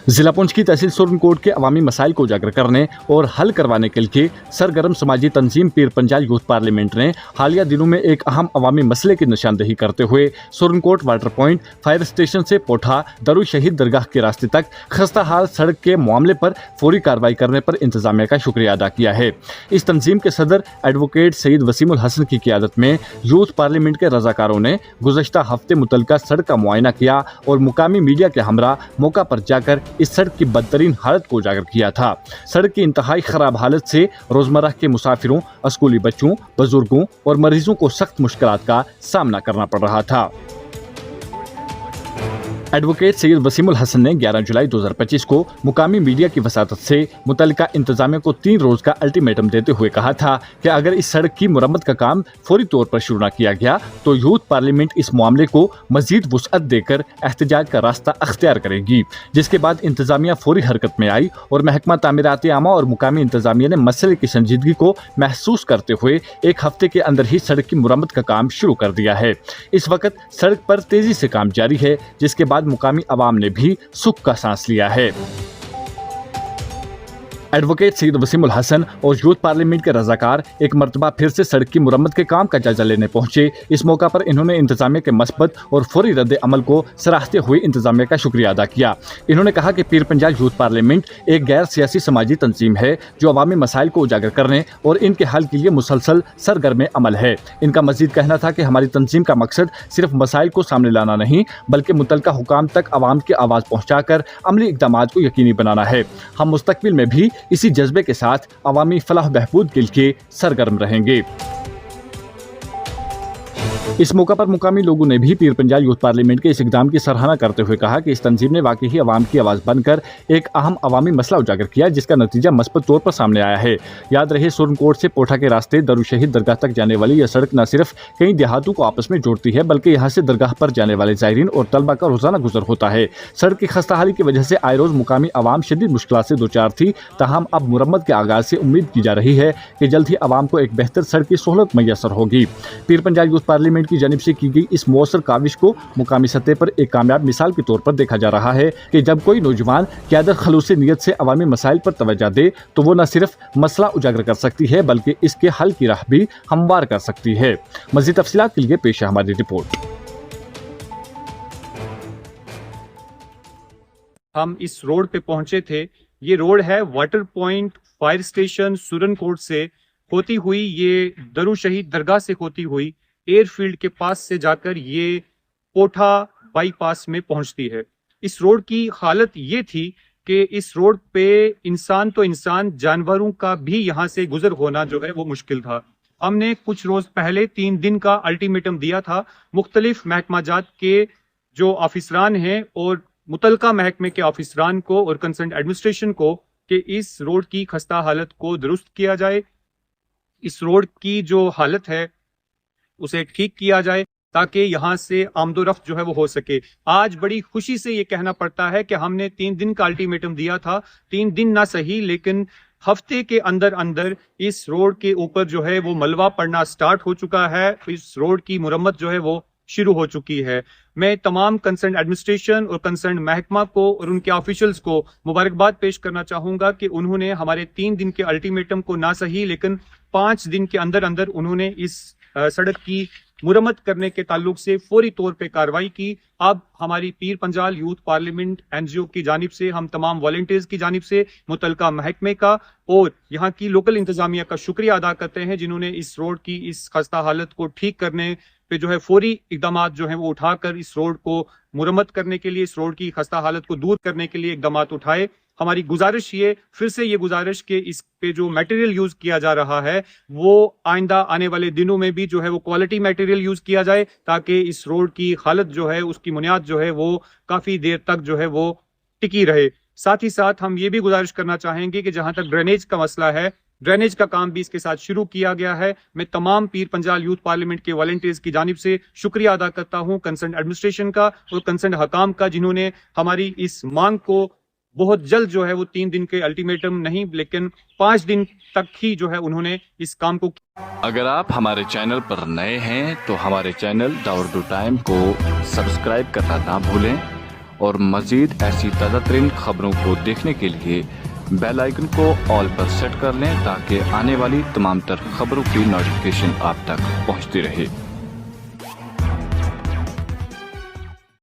जिला पुंछ की तहसील सुरनकोट के अवामी मसाइल को उजागर करने और हल करवाने के लिए सरगर्म समाजी तंजीम पीर पंजाल यूथ पार्लियामेंट ने हालिया दिनों में एक अहम अवामी मसले की निशानदेही करते हुए Surankote water point fire station से पोठा दरू शहीद दरगाह के रास्ते तक खस्ता हाल सड़क के मामले पर फौरी कार्रवाई करने पर इंतजामिया का शुक्रिया अदा किया है। इस तंजीम के सदर एडवोकेट सईद वसीमुल हसन की क़ियादत में यूथ पार्लियामेंट के रजाकारों ने गुज़श्ता हफ्ते मुतल्लिका सड़क का मुआयना किया और मुकामी मीडिया के हमरा मौका पर जाकर इस सड़क की बदतरीन हालत को उजागर किया था। सड़क की इंतहाई खराब हालत से रोजमर्रा के मुसाफिरों, स्कूली बच्चों, बुजुर्गों और मरीजों को सख्त मुश्किलात का सामना करना पड़ रहा था। एडवोकेट सईद वसीमुल हसन ने 11 जुलाई 2025 को मुकामी मीडिया की वसातत से मुतल्लिका इंतजामिया को 3 रोज का अल्टीमेटम देते हुए कहा था कि अगर इस सड़क की मुरम्मत का काम फौरी तौर पर शुरू न किया गया तो यूथ पार्लियामेंट इस मामले को मजीद वुसअत देकर एहतजाज का रास्ता अख्तियार करेगी। जिसके बाद इंतजामिया फौरी हरकत में आई और महकमा तामीरात आमा और मुकामी इंतजामिया ने मसले की संजीदगी को महसूस करते हुए एक हफ्ते के अंदर ही सड़क की मुरम्मत का काम शुरू कर दिया है। इस वक्त सड़क पर तेजी से काम जारी है, जिसके बाद मुकामी अवाम ने भी सुख का सांस लिया है। एडवोकेट सईद वसीमुल हसन और यूथ पार्लियामेंट के रजाकार एक मरतबा फिर से सड़क की मुरम्मत के काम का जायजा लेने पहुंचे। इस मौका पर इन्होंने इंतजामिया के मस्बत और फौरी रद्द अमल को सराहते हुए इंतजामिया का शुक्रिया अदा किया। इन्होंने कहा कि पीर पंजाल यूथ पार्लियामेंट एक गैर सियासी समाजी तंजीम है जो अवामी मसाइल को उजागर करने और इनके हल के लिए मुसलसल सरगर्म अमल है। इनका मजीद कहना था कि हमारी तंजीम का मकसद सिर्फ मसाइल को सामने लाना नहीं बल्कि मुतल्लिका हुकाम तक आवाम की आवाज़ पहुँचाकर अमली इक़दामात को यकीनी बनाना है। हम मुस्तकबिल में भी इसी जज्बे के साथ अवामी फलाह बहबूद के लिए सरगर्म रहेंगे। इस मौका पर मुकामी लोगों ने भी पीर पंजाल यूथ पार्लियामेंट के इस इक़दाम की सराहना करते हुए कहा कि इस तंजीम ने वाकई ही अवाम की आवाज़ बनकर एक अहम अवामी मसला उजागर किया जिसका नतीजा मस्बत तौर पर सामने आया है। याद रहे, सुरनकोट से पोठा के रास्ते दरू शहीद दरगाह तक जाने वाली यह सड़क न सिर्फ कई देहातों को आपस में जोड़ती है बल्कि यहाँ से दरगाह पर जाने वाले ज़ायरीन और तलबा का रोजाना गुजर होता है। सड़क की खस्ता हाली की वजह से आए रोज मुकामी आवाम शदीद मुश्किलात से दो चार थी, ताहम अब मुरम्मत के आगाज से उम्मीद की जा रही है कि जल्द ही आवाम को एक बेहतर सड़क की सहूलत मैसर होगी। पीर पंजाल यूथ पार्लियामेंट की जानिब से की गई इस मौसर काविश को मुकामी सतह पर एक कामयाब मिसाल के तौर पर देखा जा रहा है कि जब कोई नौजवान क़यादत खलूस नीयत से अवामी मसाइल पर तवज्जो दे तो वो न सिर्फ मसला उजागर कर सकती है बल्कि इसके हल की राह भी हमवार कर सकती है। मज़ीद तफसीलात के लिए पेश है हमारी रिपोर्ट। हम इस रोड पे पहुंचे थे। ये रोड है water point fire station Surankote से होती हुई, ये दरू शहीद दरगाह से होती हुई एयरफील्ड के पास से जाकर ये पोठा बाईपास में पहुंचती है। इस रोड की हालत ये थी कि इस रोड पे इंसान तो इंसान, जानवरों का भी यहाँ से गुजर होना जो है वो मुश्किल था। हमने कुछ रोज पहले 3 दिन का अल्टीमेटम दिया था मुख्तलिफ महकमाजात के जो ऑफिसरान हैं और मुतलका महकमे के ऑफिसरान को और कंसर्न एडमिनिस्ट्रेशन को कि इस रोड की खस्ता हालत को दुरुस्त किया जाए, इस रोड की जो हालत है उसे ठीक किया जाए ताकि यहाँ से आमदोरफ्त जो है वो हो सके। आज बड़ी खुशी से ये कहना पड़ता है कि हमने 3 दिन का अल्टीमेटम दिया था, 3 दिन ना सही लेकिन हफ्ते के अंदर अंदर इस रोड के ऊपर जो है वो मलबा पड़ना स्टार्ट हो चुका है। इस रोड की मुरम्मत जो है वो शुरू हो चुकी है। मैं तमाम कंसर्न एडमिनिस्ट्रेशन और कंसर्न महकमा को और उनके ऑफिशियल्स को मुबारकबाद पेश करना चाहूंगा कि उन्होंने हमारे 3 दिन के अल्टीमेटम को ना सही लेकिन 5 दिन के अंदर अंदर उन्होंने इस सड़क की मुरम्मत करने के ताल्लुक से फौरी तौर पे कार्रवाई की। अब हमारी Pir Panjal youth parliament NGO की जानिब से, हम तमाम वॉलंटियर्स की जानिब से मुतलका महकमे का और यहाँ की लोकल इंतजामिया का शुक्रिया अदा करते हैं जिन्होंने इस रोड की इस खस्ता हालत को ठीक करने पे जो है फौरी इकदामात जो है वो उठाकर इस रोड को मुरम्मत करने के लिए, इस रोड की खस्ता हालत को दूर करने के लिए इकदामात उठाए। हमारी गुजारिश फिर से ये गुजारिश कि इस पे जो मटेरियल यूज किया जा रहा है वो आइंदा आने वाले दिनों में भी जो है वो क्वालिटी मटेरियल यूज किया जाए ताकि इस रोड की हालत जो है उसकी बुनियाद जो है वो काफी देर तक जो है वो टिकी रहे। साथ ही साथ हम ये भी गुजारिश करना चाहेंगे कि जहां तक ड्रेनेज का मसला है, ड्रेनेज का काम भी इसके साथ शुरू किया गया है। मैं तमाम पीर पंजाल यूथ पार्लियामेंट के वॉलंटियर्स की जानिब से शुक्रिया अदा करता हूं, कंसर्न एडमिनिस्ट्रेशन का और कंसर्न हकाम का जिन्होंने हमारी इस मांग को बहुत जल्द जो है वो 3 दिन के अल्टीमेटम नहीं लेकिन 5 दिन तक ही जो है उन्होंने इस काम को। अगर आप हमारे चैनल पर नए हैं तो हमारे चैनल द उर्दू टाइम को सब्सक्राइब करना ना भूलें اور مزید ایسی تازہ ترین خبروں کو دیکھنے کے لیے بیل آئیکن کو آل پر سیٹ کر لیں تاکہ آنے والی تمام تر خبروں کی نوٹیفیکیشن آپ تک پہنچتی رہے۔